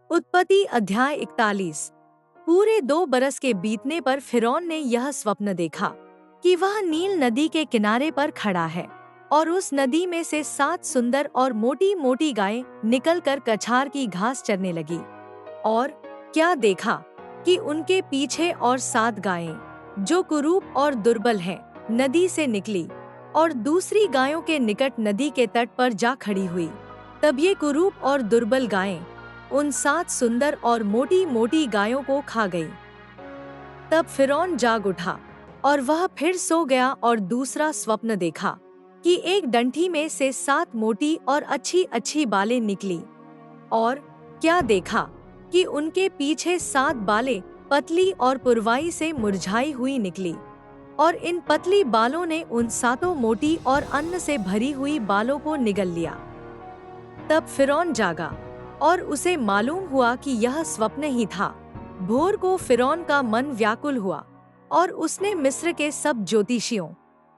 उत्पत्ति अध्याय 41। पूरे 2 बरस के बीतने पर फिरौन ने यह स्वप्न देखा कि वह नील नदी के किनारे पर खड़ा है और उस नदी में से 7 सुंदर और मोटी मोटी गायें निकलकर कछार की घास चरने लगी। और क्या देखा कि उनके पीछे और 7 गायें जो कुरूप और दुर्बल हैं, नदी से निकली और दूसरी गायों के निकट नदी के तट पर जा खड़ी हुई। तब ये कुरूप और दुर्बल गायें उन 7 सुंदर और मोटी मोटी गायों को खा गई। तब फिरौन जाग उठा और वह फिर सो गया और दूसरा स्वप्न देखा कि एक डंठी में से 7 मोटी और अच्छी अच्छी बालें निकली। और क्या देखा कि उनके पीछे 7 बालें पतली और पुरवाई से मुरझाई हुई निकली और इन पतली बालों ने उन 7 मोटी और अन्न से भरी हुई बालों को निगल लिया। तब फिरौन जागा और उसे मालूम हुआ कि यह स्वप्न ही था। भोर को फिरौन का मन व्याकुल हुआ और उसने मिस्र के सब ज्योतिषियों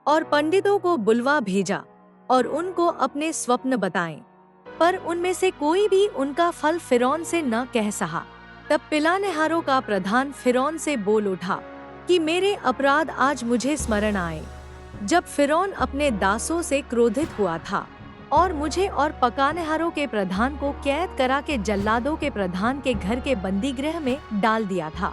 और पंडितों को बुलवा भेजा और उनको अपने स्वप्न बताएं, पर उनमें से कोई भी उनका फल फिरौन से न कह सका। तब पिलानेहारों का प्रधान फिरौन से बोल उठा कि मेरे अपराध आज मुझे स्मरण आए, जब फिरौन अपने दासों से क्रोधित हुआ था और मुझे और पकानेहारों के प्रधान को कैद करा के जल्लादों के प्रधान के घर के बंदीगृह में डाल दिया था।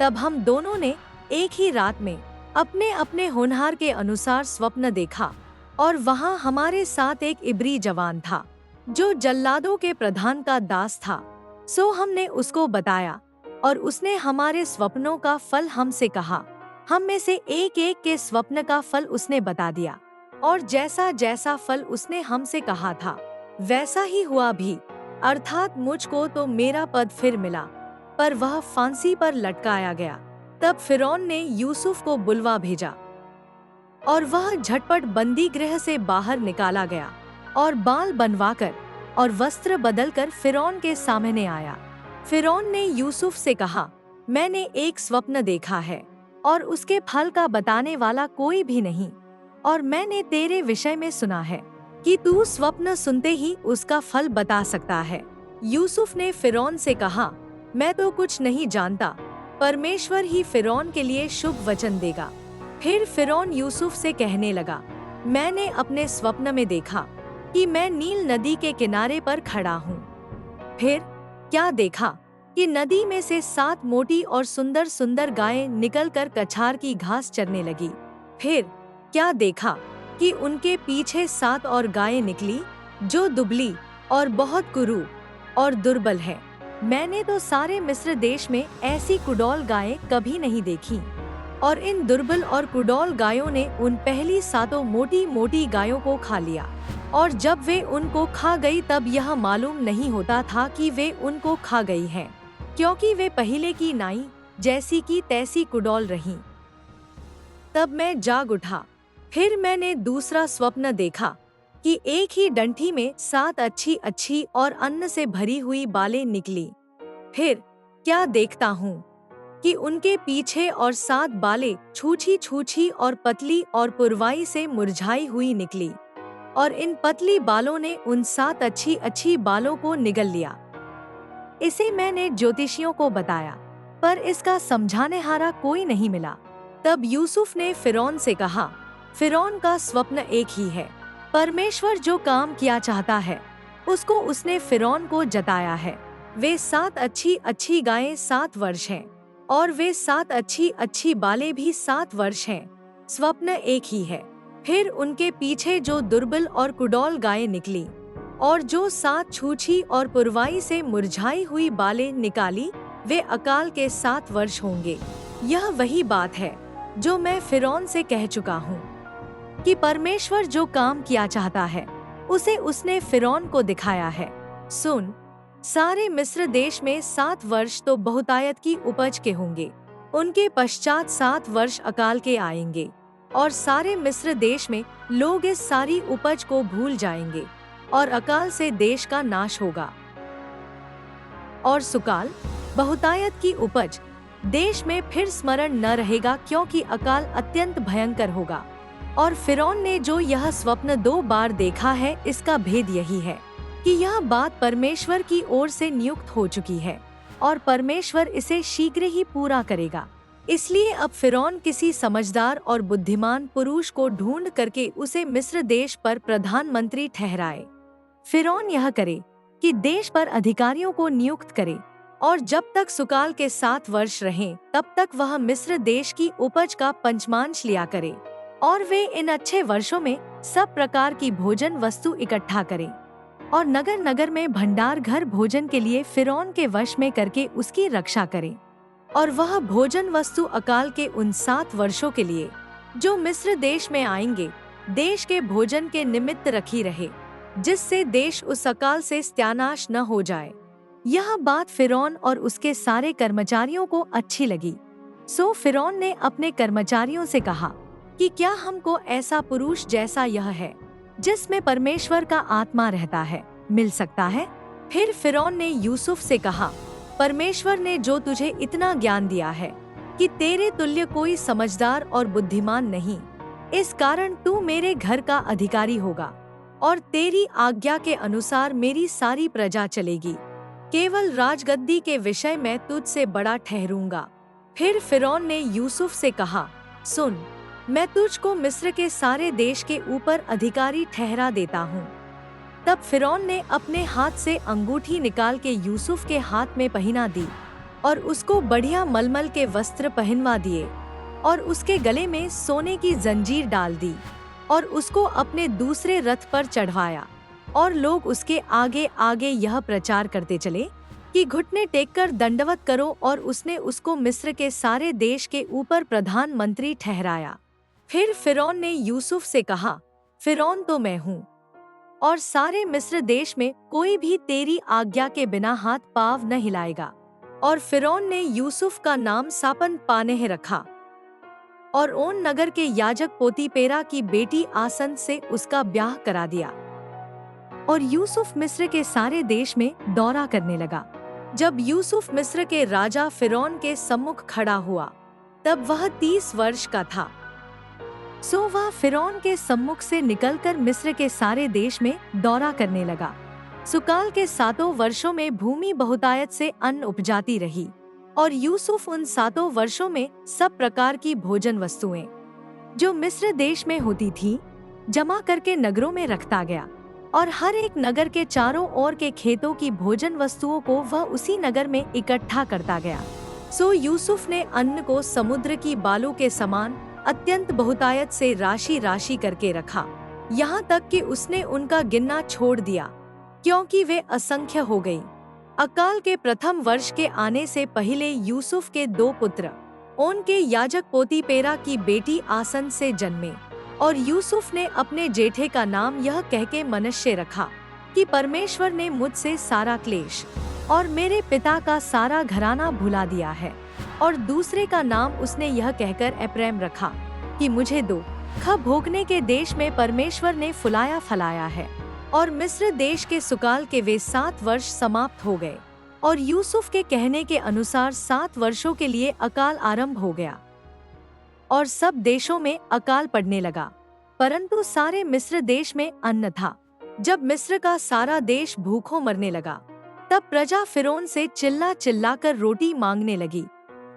तब हम दोनों ने एक ही रात में अपने अपने होनहार के अनुसार स्वप्न देखा और वहाँ हमारे साथ एक इब्री जवान था जो जल्लादों के प्रधान का दास था। सो हमने उसको बताया और उसने हमारे स्वप्नों का फल हमसे कहा। हम में से एक एक के स्वप्न का फल उसने बता दिया और जैसा जैसा फल उसने हमसे कहा था वैसा ही हुआ भी, अर्थात मुझको तो मेरा पद फिर मिला, पर वह फांसी पर लटकाया गया। तब फिरौन ने यूसुफ को बुलवा भेजा और वह झटपट बंदी गृह से बाहर निकाला गया और बाल बनवाकर और वस्त्र बदलकर फिरौन के सामने आया। फिरौन ने यूसुफ से कहा, मैंने एक स्वप्न देखा है और उसके फल का बताने वाला कोई भी नहीं, और मैंने तेरे विषय में सुना है कि तू स्वप्न सुनते ही उसका फल बता सकता है। यूसुफ ने फिरौन से कहा, मैं तो कुछ नहीं जानता, परमेश्वर ही फिरौन के लिए शुभ वचन देगा। फिर फिरौन यूसुफ से कहने लगा, मैंने अपने स्वप्न में देखा कि मैं नील नदी के किनारे पर खड़ा हूँ। फिर क्या देखा कि नदी में से 7 मोटी और सुंदर सुंदर गायें निकलकर कछार की घास चरने लगी। फिर क्या देखा कि उनके पीछे 7 और गायें निकली जो दुबली और बहुत कुरूप और दुर्बल है। मैंने तो सारे मिस्र देश में ऐसी कुडौल गायें कभी नहीं देखी। और इन दुर्बल और कुडौल गायों ने उन पहली 7 मोटी मोटी गायों को खा लिया, और जब वे उनको खा गई तब यह मालूम नहीं होता था कि वे उनको खा गई हैं, क्योंकि वे पहले की नाई जैसी की तैसी कुडौल रहीं। तब मैं जाग उठा। फिर मैंने दूसरा स्वप्न देखा कि एक ही डंठी में 7 अच्छी अच्छी और अन्न से भरी हुई बालें निकली। फिर क्या देखता हूँ कि उनके पीछे और 7 बालें छूछी छूछी और पतली और पुरवाई से मुरझाई हुई निकली, और इन पतली बालों ने उन 7 अच्छी अच्छी बालों को निगल लिया। इसे मैंने ज्योतिषियों को बताया, पर इसका समझानेहारा कोई नहीं मिला। तब यूसुफ ने फिरौन से कहा, फिरौन का स्वप्न एक ही है। परमेश्वर जो काम किया चाहता है उसको उसने फिरौन को जताया है। वे 7 अच्छी अच्छी गायें 7 वर्ष हैं और वे 7 अच्छी अच्छी बालें भी 7 वर्ष हैं। स्वप्न एक ही है। फिर उनके पीछे जो दुर्बल और कुडौल गायें निकली और जो 7 छूछी और पुरवाई से मुरझाई हुई बालें निकाली, वे अकाल के 7 वर्ष होंगे। यह वही बात है जो मैं फिरौन से कह चुका हूँ कि परमेश्वर जो काम किया चाहता है उसे उसने फिरौन को दिखाया है। सुन, सारे मिस्र देश में 7 वर्ष तो बहुतायत की उपज के होंगे, उनके पश्चात 7 वर्ष अकाल के आएंगे और सारे मिस्र देश में लोग इस सारी उपज को भूल जाएंगे और अकाल से देश का नाश होगा। और सुकाल, बहुतायत की उपज, देश में फिर स्मरण न रहेगा, क्योंकि अकाल अत्यंत भयंकर होगा। और फिरौन ने जो यह स्वप्न 2 बार देखा है, इसका भेद यही है कि यह बात परमेश्वर की ओर से नियुक्त हो चुकी है और परमेश्वर इसे शीघ्र ही पूरा करेगा। इसलिए अब फिरौन किसी समझदार और बुद्धिमान पुरुष को ढूंढ करके उसे मिस्र देश पर प्रधानमंत्री ठहराए। फिरौन यह करे कि देश पर अधिकारियों को नियुक्त करे और जब तक सुकाल के 7 वर्ष रहें तब तक वह मिस्र देश की उपज का पंचमांश लिया करे और वे इन अच्छे वर्षों में सब प्रकार की भोजन वस्तु इकट्ठा करें और नगर नगर में भंडार घर भोजन के लिए फिरौन के वश में करके उसकी रक्षा करें। और वह भोजन वस्तु अकाल के उन 7 वर्षों के लिए जो मिस्र देश में आएंगे देश के भोजन के निमित्त रखी रहे, जिससे देश उस अकाल से सत्यानाश न हो जाए। यह बात फिरौन और उसके सारे कर्मचारियों को अच्छी लगी। सो फिरौन ने अपने कर्मचारियों से कहा कि क्या हमको ऐसा पुरुष जैसा यह है जिसमें परमेश्वर का आत्मा रहता है मिल सकता है? फिर फिरौन ने यूसुफ से कहा, परमेश्वर ने जो तुझे इतना ज्ञान दिया है कि तेरे तुल्य कोई समझदार और बुद्धिमान नहीं, इस कारण तू मेरे घर का अधिकारी होगा और तेरी आज्ञा के अनुसार मेरी सारी प्रजा चलेगी। केवल राजगद्दी के विषय में तुझसे बड़ा ठहरूंगा। फिर फिरौन ने यूसुफ से कहा, सुन, मैं तुझको मिस्र के सारे देश के ऊपर अधिकारी ठहरा देता हूँ। तब फिरौन ने अपने हाथ से अंगूठी निकाल के यूसुफ के हाथ में पहना दी और उसको बढ़िया मलमल के वस्त्र पहनवा दिए और उसके गले में सोने की जंजीर डाल दी और उसको अपने दूसरे रथ पर चढ़वाया। और लोग उसके आगे आगे यह प्रचार करते चले कि घुटने टेककर दंडवत करो, और उसने उसको मिस्र के सारे देश के ऊपर प्रधानमंत्री ठहराया। फिर फिरौन ने यूसुफ से कहा, फिरौन तो मैं हूँ और सारे मिस्र देश में कोई भी तेरी आज्ञा के बिना हाथ पाँव न हिलाएगा। और फिरौन ने यूसुफ का नाम सापन पानेह रखा और ओन नगर के याजक पोतीपेरा की बेटी आसन से उसका ब्याह करा दिया। और यूसुफ मिस्र के सारे देश में दौरा करने लगा। जब यूसुफ मिस्र के राजा फिरौन के सम्मुख खड़ा हुआ तब वह 30 वर्ष का था। सो वह फिरौन के सम्मुख से निकलकर मिस्र के सारे देश में दौरा करने लगा। सुकाल के 7 वर्षों में भूमि बहुतायत से अन्न उपजाती रही और यूसुफ उन 7 वर्षों में सब प्रकार की भोजन वस्तुएं जो मिस्र देश में होती थी जमा करके नगरों में रखता गया और हर एक नगर के चारों ओर के खेतों की भोजन वस्तुओं को वह उसी नगर में इकट्ठा करता गया। सो यूसुफ ने अन्न को समुद्र की बालू के समान अत्यंत बहुतायत से राशि राशि करके रखा, यहाँ तक कि उसने उनका गिनना छोड़ दिया, क्योंकि वे असंख्य हो गई। अकाल के प्रथम वर्ष के आने से पहले यूसुफ के 2 पुत्र उनके याजक पोतीपेरा की बेटी आसन से जन्मे और यूसुफ ने अपने जेठे का नाम यह कह के मनश्शे रखा कि परमेश्वर ने मुझसे सारा क्लेश और मेरे पिता का सारा घराना भुला दिया है। और दूसरे का नाम उसने यह कहकर एप्रैम रखा कि मुझे दुख भोगने के देश में परमेश्वर ने फुलाया फलाया है। और मिस्र देश के सुकाल के वे 7 वर्ष समाप्त हो गए और यूसुफ के कहने के अनुसार 7 वर्षों के लिए अकाल आरंभ हो गया और सब देशों में अकाल पड़ने लगा, परंतु सारे मिस्र देश में अन्न था। जब मिस्र का सारा देश भूखों मरने लगा तब प्रजा फिरौन से चिल्ला चिल्लाकर रोटी मांगने लगी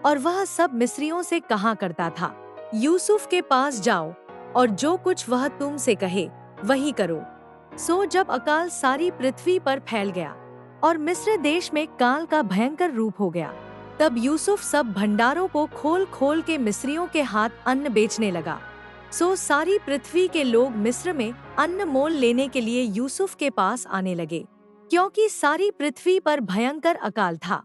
और वह सब मिस्रियों से कहा करता था, यूसुफ के पास जाओ और जो कुछ वह तुम से कहे वही करो। सो जब अकाल सारी पृथ्वी पर फैल गया और मिस्र देश में काल का भयंकर रूप हो गया, तब यूसुफ सब भंडारों को खोल खोल के मिस्रियों के हाथ अन्न बेचने लगा। सो सारी पृथ्वी के लोग मिस्र में अन्न मोल लेने के लिए यूसुफ के पास आने लगे, क्योंकि सारी पृथ्वी पर भयंकर अकाल था।